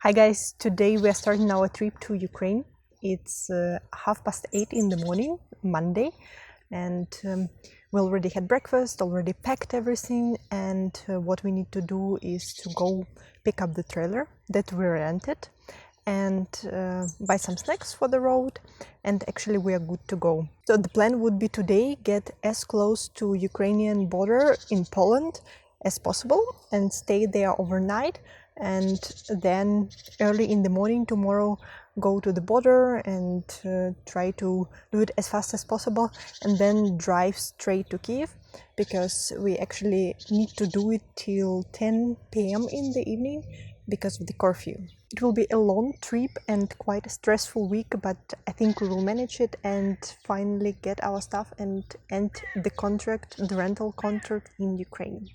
Hi guys, today we are starting our trip to Ukraine. It's 8:30 in the morning, Monday, and we already had breakfast, already packed everything, and what we need to do is to go pick up the trailer that we rented and buy some snacks for the road, and actually we are good to go. So the plan would be today get as close to Ukrainian border in Poland as possible and stay there overnight, and then early in the morning tomorrow go to the border and try to do it as fast as possible and then drive straight to Kyiv, because we actually need to do it till 10 p.m. in the evening because of the curfew. It will be a long trip and quite a stressful week, but I think we will manage it and finally get our stuff and end the rental contract in Ukraine.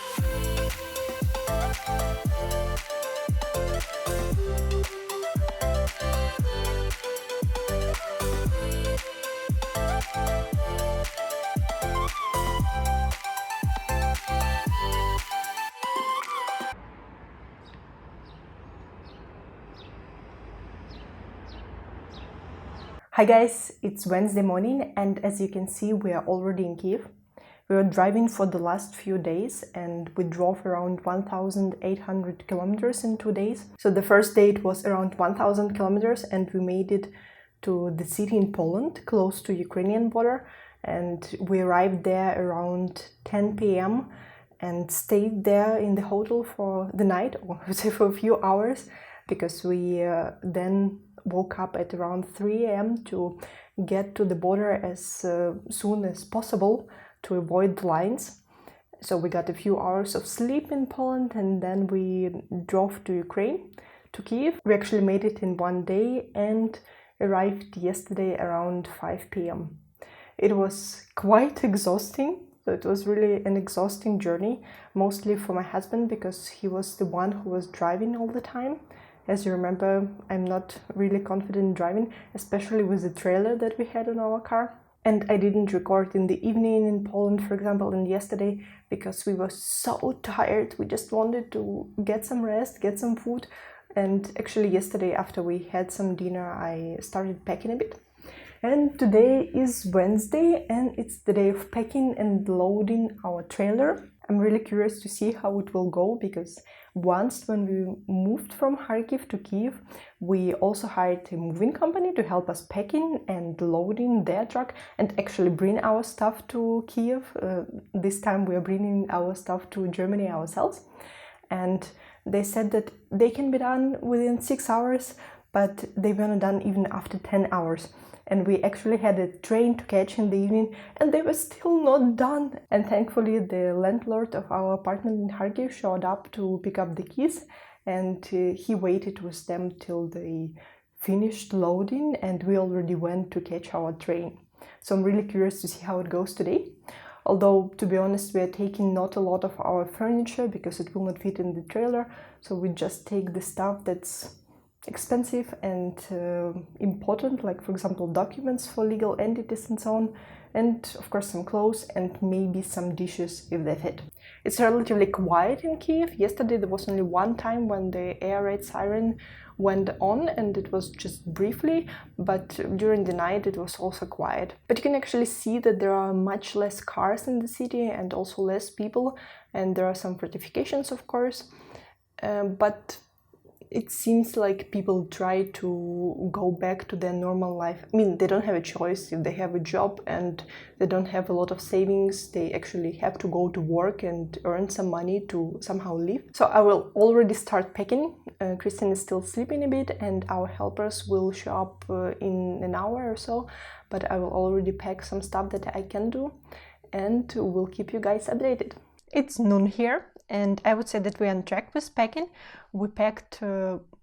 Hi guys, it's Wednesday morning, and as you can see we are already in Kyiv. We were driving for the last few days and we drove around 1,800 kilometers in 2 days. So the first day it was around 1,000 kilometers and we made it to the city in Poland, close to Ukrainian border, and we arrived there around 10 p.m. and stayed there in the hotel for the night, or say for a few hours, because we then woke up at around 3 a.m. to get to the border as soon as possible to avoid the lines. So we got a few hours of sleep in Poland and then we drove to Ukraine, to Kyiv. We actually made it in 1 day and arrived yesterday around 5 p.m. It was quite exhausting. So it was really an exhausting journey, mostly for my husband because he was the one who was driving all the time. As you remember, I'm not really confident in driving, especially with the trailer that we had on our car. And I didn't record in the evening in Poland, for example, and yesterday, because we were so tired. We just wanted to get some rest, get some food. And actually yesterday, after we had some dinner, I started packing a bit. And today is Wednesday and it's the day of packing and loading our trailer. I'm really curious to see how it will go, because once when we moved from Kharkiv to Kyiv, we also hired a moving company to help us packing and loading their truck and actually bring our stuff to Kyiv. This time we are bringing our stuff to Germany ourselves. And they said that they can be done within 6 hours, but they were not done even after 10 hours. And we actually had a train to catch in the evening and they were still not done. And thankfully the landlord of our apartment in Kharkiv showed up to pick up the keys, and he waited with them till they finished loading and we already went to catch our train. So I'm really curious to see how it goes today. Although, to be honest, we are taking not a lot of our furniture because it will not fit in the trailer. So we just take the stuff that's expensive and important, like for example documents for legal entities and so on, and of course some clothes and maybe some dishes if they fit. It's relatively quiet in Kyiv. Yesterday there was only one time when the air raid siren went on, and it was just briefly, but during the night it was also quiet. But you can actually see that there are much less cars in the city and also less people, and there are some fortifications of course, but it seems like people try to go back to their normal life. I mean, they don't have a choice. If they have a job and they don't have a lot of savings, they actually have to go to work and earn some money to somehow live. So I will already start packing. Christian is still sleeping a bit and our helpers will show up in an hour or so, but I will already pack some stuff that I can do and we'll keep you guys updated. It's noon here and I would say that we're on track with packing. We packed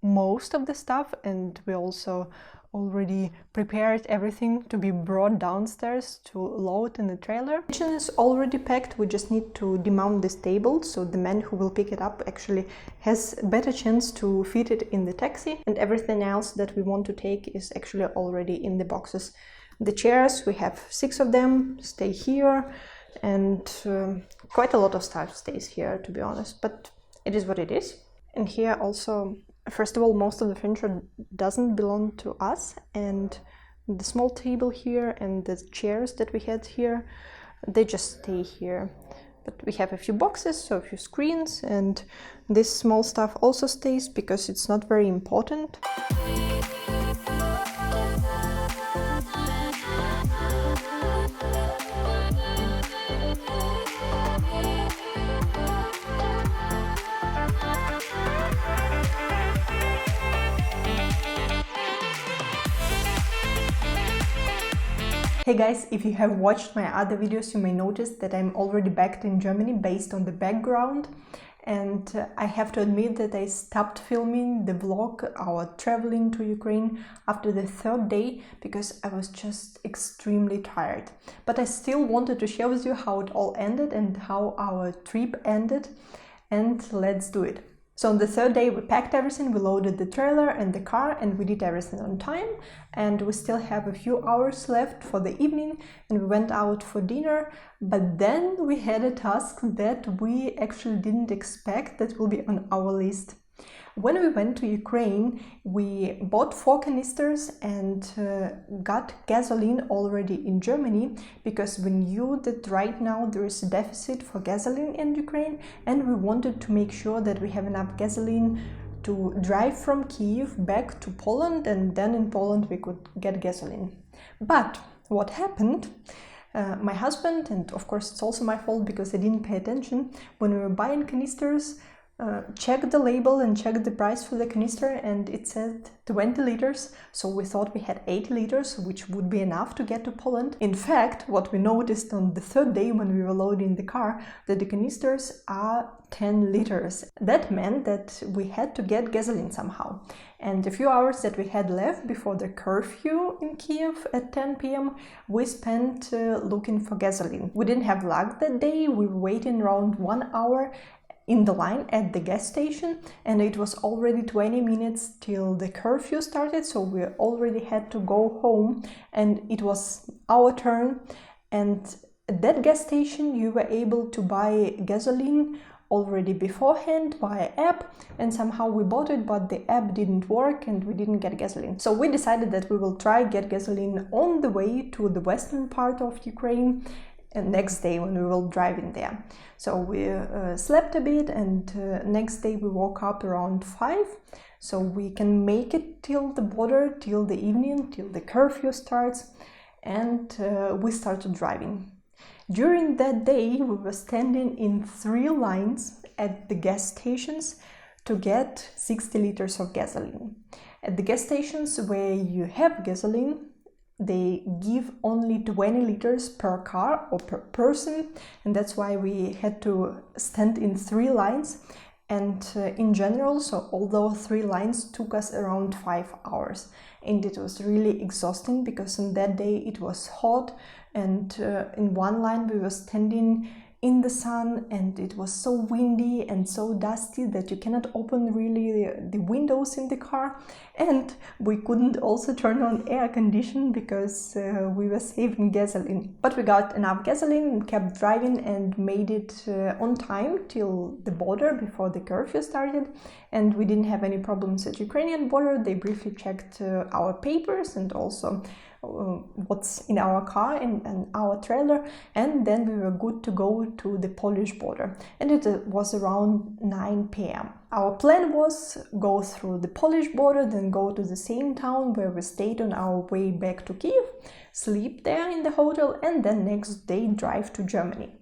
most of the stuff and we also already prepared everything to be brought downstairs to load in the trailer. The kitchen is already packed, we just need to demount this table, so the man who will pick it up actually has a better chance to fit it in the taxi, and everything else that we want to take is actually already in the boxes. The chairs, we have 6 of them, stay here. And quite a lot of stuff stays here, to be honest, but it is what it is. And here also First of all, most of the furniture doesn't belong to us, and the small table here and the chairs that we had here, they just stay here. But we have a few boxes, so a few screens, and this small stuff also stays because it's not very important. Hey guys, if you have watched my other videos, you may notice that I'm already back in Germany based on the background. And I have to admit that I stopped filming the vlog, our traveling to Ukraine, after the third day because I was just extremely tired. But I still wanted to share with you how it all ended and how our trip ended. And let's do it. So on the third day we packed everything, we loaded the trailer and the car, and we did everything on time, and we still have a few hours left for the evening, and we went out for dinner. But then we had a task that we actually didn't expect that will be on our list. When we went to Ukraine, we bought 4 canisters and got gasoline already in Germany, because we knew that right now there is a deficit for gasoline in Ukraine, and we wanted to make sure that we have enough gasoline to drive from Kyiv back to Poland, and then in Poland we could get gasoline. But what happened? My husband, and of course it's also my fault because I didn't pay attention, when we were buying canisters, checked the label and checked the price for the canister, and it said 20 liters, so we thought we had 8 liters, which would be enough to get to Poland. In fact, what we noticed on the third day when we were loading the car, that the canisters are 10 liters. That meant that we had to get gasoline somehow. And a few hours that we had left before the curfew in Kyiv at 10 p.m, we spent looking for gasoline. We didn't have luck that day. We were waiting around 1 hour in the line at the gas station, and it was already 20 minutes till the curfew started, so we already had to go home, and it was our turn. And at that gas station you were able to buy gasoline already beforehand via app, and somehow we bought it, but the app didn't work and we didn't get gasoline. So we decided that we will try get gasoline on the way to the western part of Ukraine, and next day when we will drive in there. So we slept a bit, and next day we woke up around 5, so we can make it till the border, till the evening, till the curfew starts, and we started driving. During that day we were standing in 3 lines at the gas stations to get 60 liters of gasoline. At the gas stations where you have gasoline, they give only 20 liters per car or per person, and that's why we had to stand in 3 lines. And in general, so although 3 lines took us around 5 hours, and it was really exhausting because on that day it was hot, and in one line we were standing in the sun, and it was so windy and so dusty that you cannot open really the windows in the car, and we couldn't also turn on air condition because we were saving gasoline. But we got enough gasoline and kept driving and made it on time till the border before the curfew started, and we didn't have any problems at Ukrainian border. They briefly checked our papers and also what's in our car and our trailer, and then we were good to go to the Polish border, and it was around 9 p.m. Our plan was go through the Polish border, then go to the same town where we stayed on our way back to Kyiv, sleep there in the hotel, and then next day drive to Germany.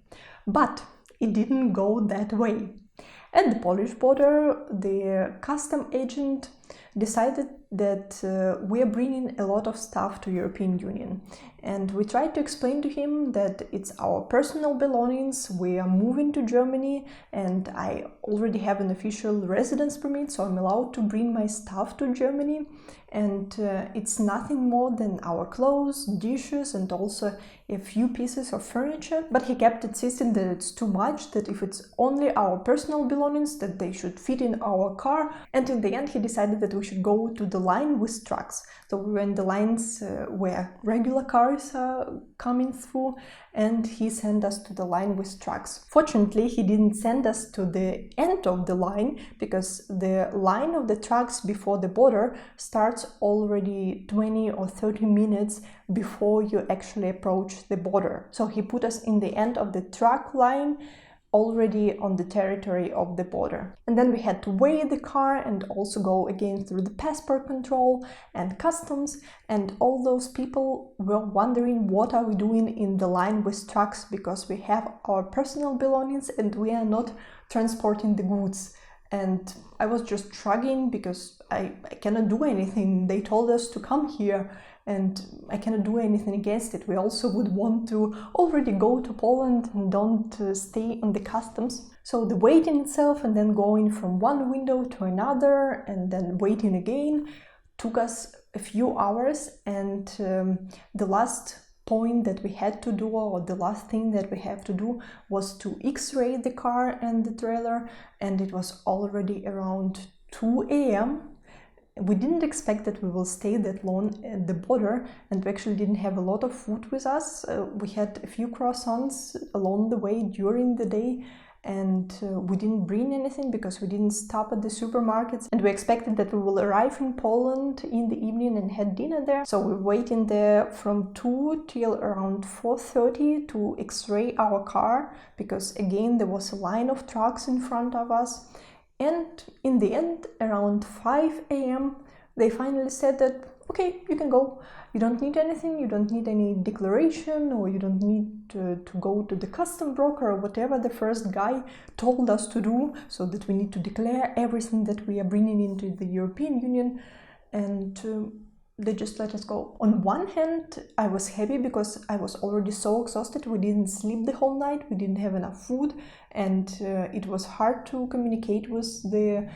But it didn't go that way. At the Polish border, the custom agent decided that we are bringing a lot of stuff to European Union, and we tried to explain to him that it's our personal belongings, we are moving to Germany, and I already have an official residence permit, so I'm allowed to bring my stuff to Germany, and it's nothing more than our clothes, dishes, and also a few pieces of furniture. But he kept insisting that it's too much, that if it's only our personal belongings, that they should fit in our car, and in the end he decided that we should go to the line with trucks. So we were in the lines where regular cars are coming through, and he sent us to the line with trucks. Fortunately, he didn't send us to the end of the line, because the line of the trucks before the border starts already 20 or 30 minutes before you actually approach the border. So he put us in the end of the truck line, already on the territory of the border. And then we had to weigh the car and also go again through the passport control and customs, and all those people were wondering what are we doing in the line with trucks, because we have our personal belongings and we are not transporting the goods. And I was just shrugging because I cannot do anything. They told us to come here and I cannot do anything against it. We also would want to already go to Poland and don't stay on the customs. So the waiting itself and then going from one window to another and then waiting again took us a few hours, and the last point that we had to do, or the last thing that we have to do, was to X-ray the car and the trailer, and it was already around 2 a.m. We didn't expect that we will stay that long at the border, and we actually didn't have a lot of food with us. We had a few croissants along the way during the day, and we didn't bring anything because we didn't stop at the supermarkets, and we expected that we will arrive in Poland in the evening and had dinner there. So we were waiting there from 2 till around 4:30 to X-ray our car, because again there was a line of trucks in front of us. And in the end, around 5 a.m. they finally said that, okay, you can go. You don't need anything, you don't need any declaration, or you don't need to go to the custom broker or whatever the first guy told us to do, so that we need to declare everything that we are bringing into the European Union. And they just let us go. On one hand, I was happy because I was already so exhausted. We didn't sleep the whole night, we didn't have enough food, and it was hard to communicate with the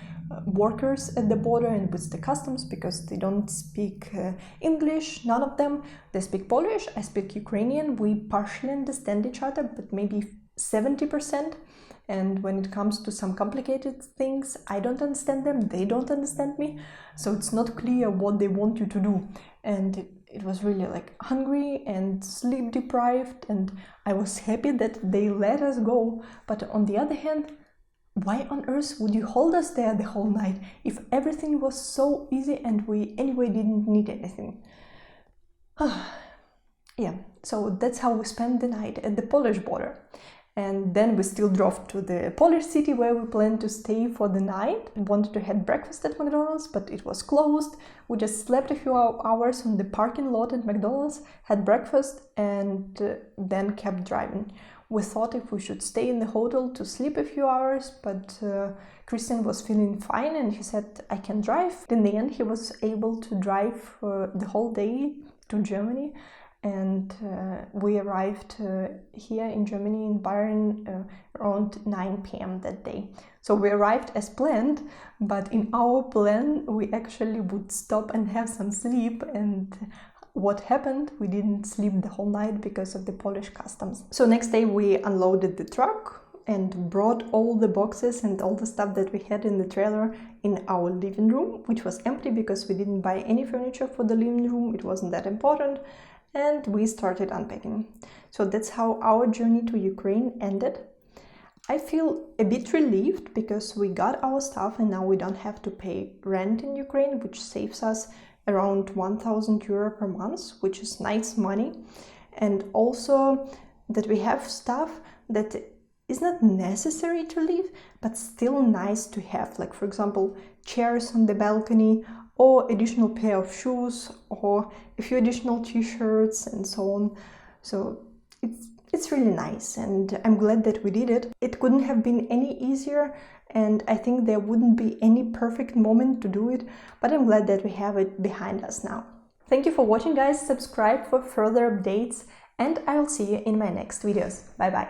workers at the border and with the customs, because they don't speak English, none of them. They speak Polish, I speak Ukrainian. We partially understand each other, but maybe 70%. And when it comes to some complicated things, I don't understand them, they don't understand me. So it's not clear what they want you to do. And it was really like hungry and sleep deprived, and I was happy that they let us go. But on the other hand, why on earth would you hold us there the whole night if everything was so easy and we anyway didn't need anything? Yeah, so that's how we spent the night at the Polish border. And then we still drove to the Polish city where we planned to stay for the night. We wanted to have breakfast at McDonald's, but it was closed. We just slept a few hours on the parking lot at McDonald's, had breakfast, and then kept driving. We thought if we should stay in the hotel to sleep a few hours, but Christian was feeling fine and he said, I can drive. In the end, he was able to drive the whole day to Germany. And we arrived here in Germany, in Bayern, around 9 p.m. that day. So we arrived as planned, but in our plan we actually would stop and have some sleep, and what happened? We didn't sleep the whole night because of the Polish customs. So next day we unloaded the truck and brought all the boxes and all the stuff that we had in the trailer in our living room, which was empty because we didn't buy any furniture for the living room. It wasn't that important. And we started unpacking. So that's how our journey to Ukraine ended. I feel a bit relieved because we got our stuff and now we don't have to pay rent in Ukraine, which saves us around 1,000 euro per month, which is nice money. And also that we have stuff that is not necessary to leave, but still nice to have. Like, for example, chairs on the balcony, or additional pair of shoes, or a few additional t-shirts and so on. So it's really nice, and I'm glad that we did it. It couldn't have been any easier, and I think there wouldn't be any perfect moment to do it, but I'm glad that we have it behind us now. Thank you for watching, guys. Subscribe for further updates, and I'll see you in my next videos. Bye bye.